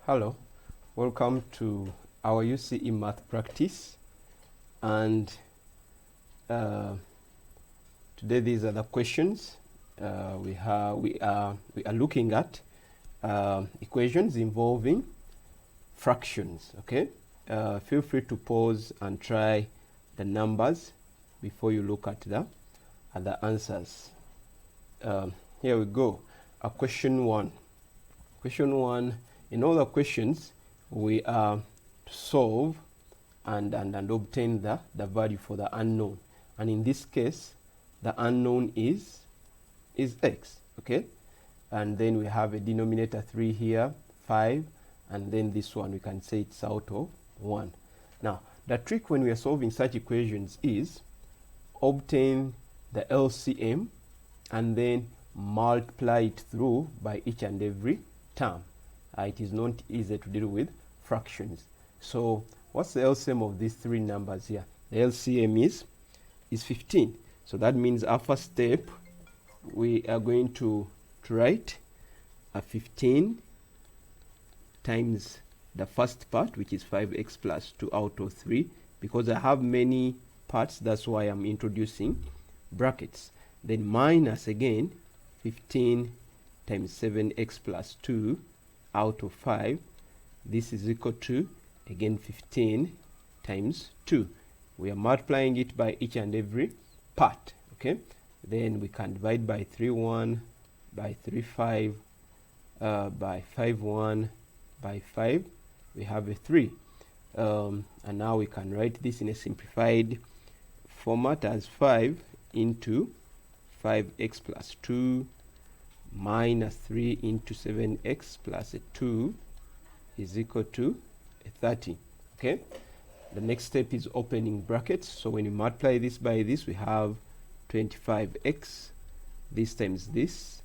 Hello, welcome to our UCE math practice, and today these are the questions we are looking at equations involving fractions. Okay, feel free to pause and try the numbers before you look at the answers. Here we go. Question one. Question one. In all the questions, we are to solve and obtain the value for the unknown. And in this case, the unknown is x. Okay? And then we have a denominator 3 here, 5, and then this one we can say it's out of 1. Now, the trick when we are solving such equations is obtain the LCM and then multiply it through by each and every term. It is not easy to deal with fractions. So what's the LCM of these three numbers here? The LCM is 15. So that means our first step, we are going to write a 15 times the first part, which is 5x plus 2 out of 3. Because I have many parts, that's why I'm introducing brackets. Then minus again 15 times 7x plus 2 out of 5. This is equal to again 15 times 2. We are multiplying it by each and every part. Okay, then we can divide by 3 1, by 3 5, by 5 1, by 5. We have a 3, and now we can write this in a simplified format as 5 into 5x plus 2 minus 3 into 7x plus a 2 is equal to a 30. Okay, the next step is opening brackets. So when you multiply this by this, we have 25x. This times this,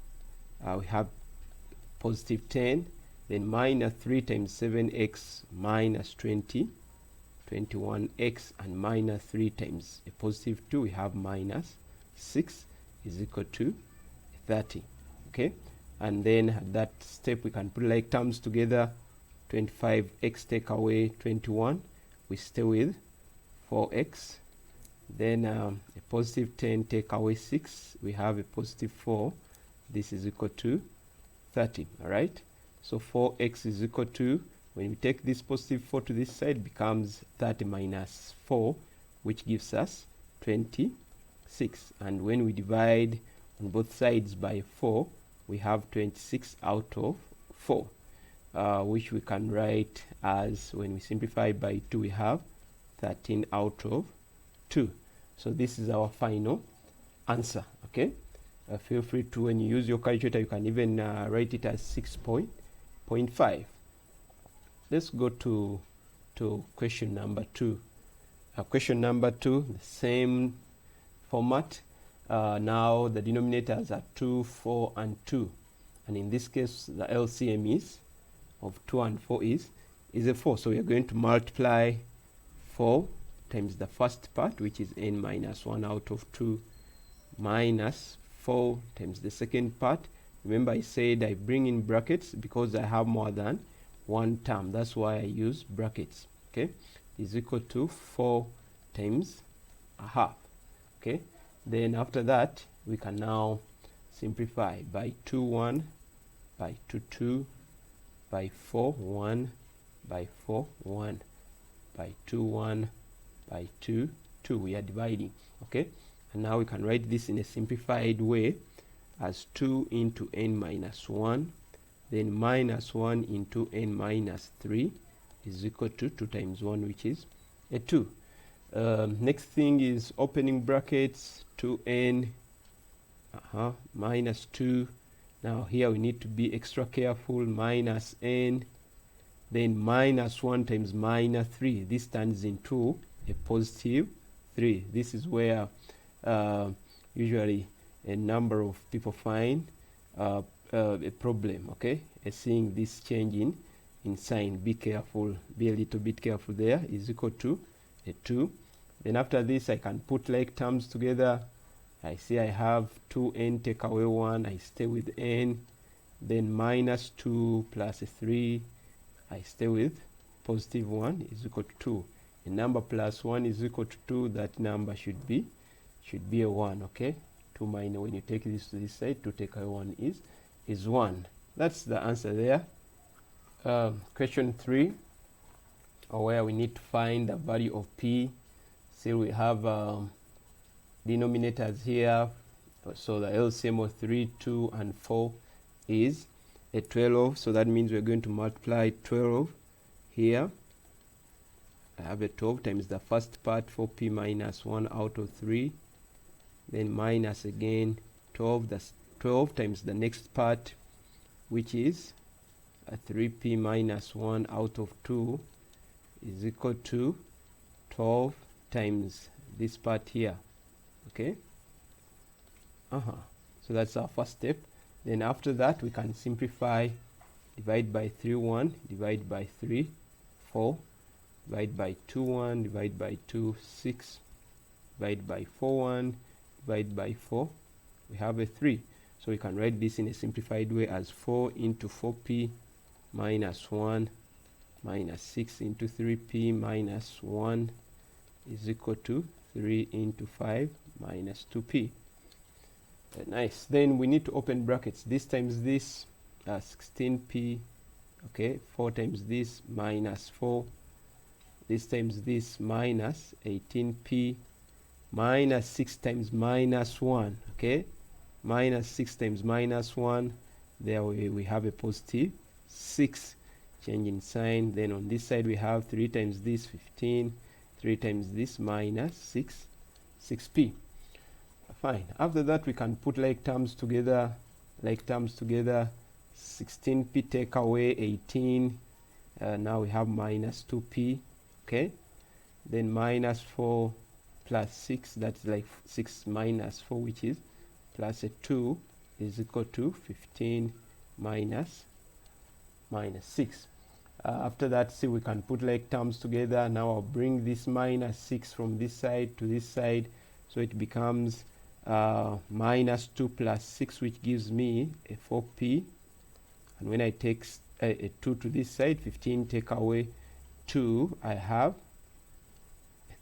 we have positive 10. Then minus 3 times 7x minus 20, 21x, and minus 3 times a positive 2, we have minus 6 is equal to 30. Okay, and then at that step we can put like terms together. 25x take away 21, we stay with 4x. Then a positive 10 take away 6, we have a positive 4. This is equal to 30. All right, so 4x is equal to, when we take this positive 4 to this side, becomes 30 minus 4, which gives us 26. And when we divide on both sides by 4, we have 26 out of 4, which we can write as, when we simplify by 2, we have 13 out of 2. So this is our final answer. Okay, feel free to, when you use your calculator, you can even write it as 6.5. Let's go to question number 2. Question number 2, the same format. Now the denominators are 2, 4, and 2, and in this case the LCM is of 2 and 4 is a 4. So we are going to multiply 4 times the first part, which is n minus 1 out of 2, minus 4 times the second part. Remember I said I bring in brackets because I have more than one term. That's why I use brackets. Okay, is equal to 4 times a half. Okay, then after that we can now simplify by 2 1, by 2 2, by 4 1, by 4 1, by 2 1, by 2 2. We are dividing. Okay, and now we can write this in a simplified way as 2 into n minus 1, then minus 1 into n minus 3 is equal to 2 times 1, which is a 2. Next thing is opening brackets, 2n minus 2. Now here we need to be extra careful. Minus n, then minus 1 times minus 3. This turns into a positive 3. This is where usually a number of people find a problem. Okay, seeing this change in sign. Be careful, be a little bit careful. There is equal to a 2. Then after this I can put like terms together. I see I have 2n take away 1, I stay with n, then minus 2 plus a 3 I stay with positive 1 is equal to 2. A number plus 1 is equal to 2. That number should be a 1. Okay, 2 minus, when you take this to this side, 2 take away 1 is 1. That's the answer there. Question 3, where we need to find the value of p. See, we have denominators here, so the LCM of 3, 2 and 4 is a 12. So that means we're going to multiply 12 here. I have a 12 times the first part, 4p minus 1 out of 3, then minus again 12, that's 12 times the next part, which is a 3p minus 1 out of 2 is equal to 12 times this part here. Okay, so that's our first step. Then after that we can simplify. Divide by 3 1, divide by 3 4, divide by 2 1, divide by 2 6, divide by 4 1, divide by 4, we have a 3. So we can write this in a simplified way as 4 into 4p minus 1 minus 6 into 3p minus 1 is equal to 3 into 5 minus 2p. Nice. Then we need to open brackets. This times this, 16p, okay, 4 times this minus 4, this times this minus 18p, minus 6 times minus 1, okay, minus 6 times minus 1, there we have a positive 6, change in sign. Then on this side we have 3 times this 15, 3 times this minus 6p. Fine. After that we can put like terms together, 16p take away 18, now we have minus 2p, okay, then minus 4 plus 6, that's like 6 minus 4, which is plus a 2 is equal to 15 minus 6. After that, see, we can put like terms together. Now I'll bring this minus 6 from this side to this side, so it becomes minus 2 plus 6, which gives me a 4p. And when I take a 2 to this side, 15 take away 2, I have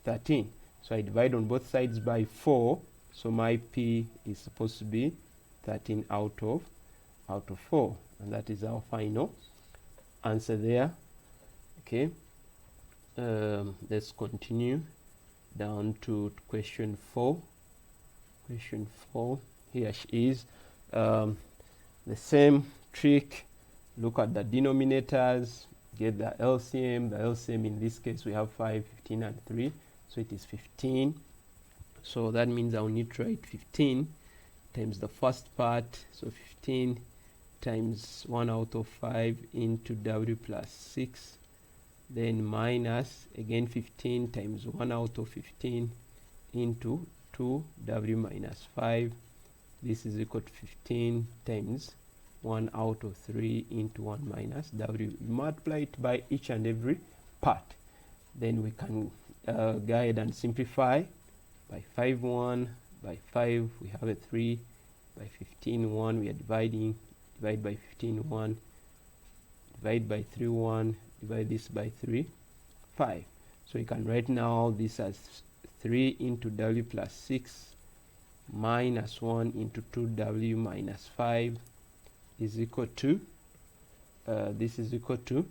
13. So I divide on both sides by 4, so my p is supposed to be 13 out of 4, and that is our final answer there. Okay, let's continue down to question 4. Question 4, here she is. The same trick. Look at the denominators, get the LCM. The LCM in this case we have 5, 15 and 3, so it is 15. So that means I'll need to write 15 times the first part, so 15 times 1 out of 5 into w plus 6, then minus again 15 times 1 out of 15 into 2w minus 5. This is equal to 15 times 1 out of 3 into 1 minus w. You multiply it by each and every part. Then we can go ahead and simplify. By 5 1, by 5 we have a 3, by 15 1 we are dividing, divide by 15 1, divide by 3 1, divide this by 3 5. So you can write now this as 3 into w plus 6 minus 1 into 2w minus 5 is equal to this is equal to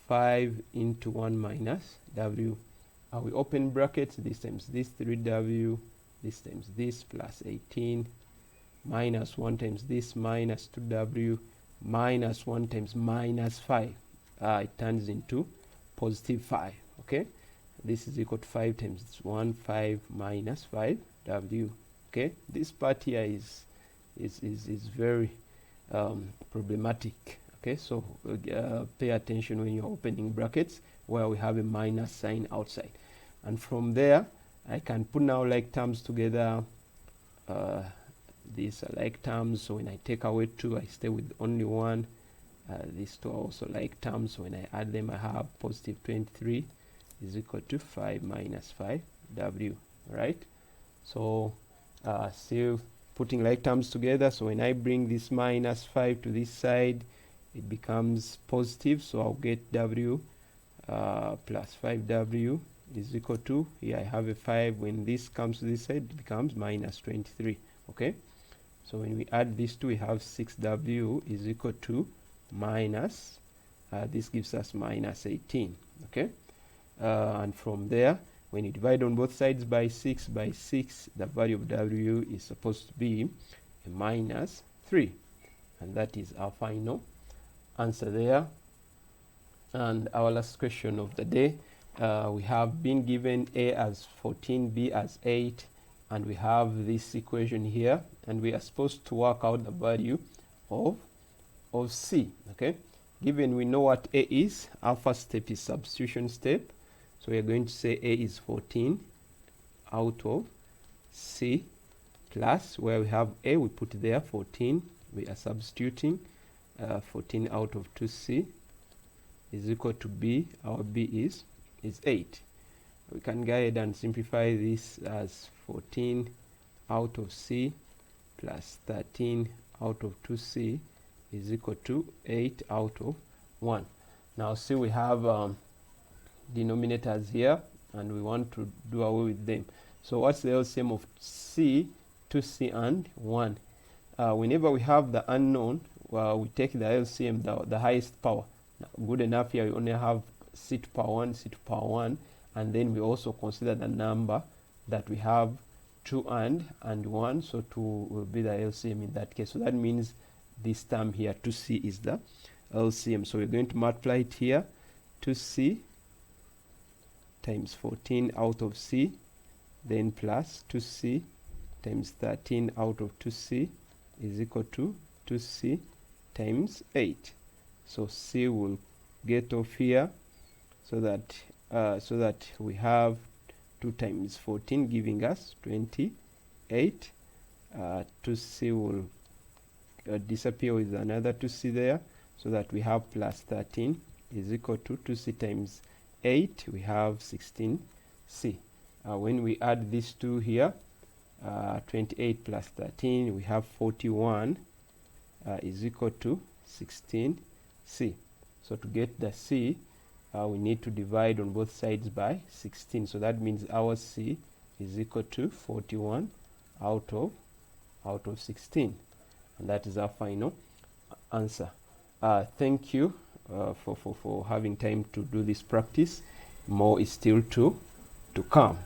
5 into 1 minus w. We open brackets, this times this 3w, this times this plus 18, minus 1 times this minus 2w, minus 1 times minus 5. It turns into positive 5. Okay, this is equal to 5 times 1, 5 minus 5w. Okay, this part here is very problematic. Okay, so pay attention when you're opening brackets where we have a minus sign outside, and from there I can put now like terms together. These are like terms, so when I take away 2 I stay with only 1. These two are also like terms, so when I add them I have positive 23 is equal to 5 minus 5w. Right, so still putting like terms together, so when I bring this minus 5 to this side, it becomes positive, so I'll get W plus 5W is equal to, here I have a 5, when this comes to this side it becomes minus 23. Okay, so when we add these two, we have 6W is equal to minus, this gives us minus 18. Okay, and from there, when you divide on both sides by 6, the value of W is supposed to be a minus 3. And that is our final answer there. And our last question of the day, we have been given A as 14, B as 8, and we have this equation here, and we are supposed to work out the value of C. Okay, given we know what A is, our first step is substitution step. So we are going to say A is 14 out of C plus, where we have A, we put there 14, we are substituting 14 out of 2C is equal to B. Our B is 8. We can go ahead and simplify this as 14 out of C plus 13 out of 2C is equal to 8 out of 1. Now see, we have denominators here, and we want to do away with them. So what's the LCM of C, 2C, and 1? Whenever we have the unknown, we take the LCM, the highest power. Now, good enough here, we only have C to power 1, C to power 1, and then we also consider the number that we have 2 and 1, so 2 will be the LCM in that case. So that means this term here, 2C, is the LCM. So we're going to multiply it here, 2C times 14 out of C, then plus 2C times 13 out of 2C is equal to 2C times 8. So C will get off here, so that we have 2 times 14 giving us 28. 2C will disappear with another 2C there, so that we have plus 13 is equal to 2C times 8, we have 16C. When we add these two here, 28 plus 13, we have 41 is equal to 16C. So to get the C, we need to divide on both sides by 16. So that means our C is equal to 41 out of 16. And that is our final answer. Thank you for having time to do this practice. More is still to come.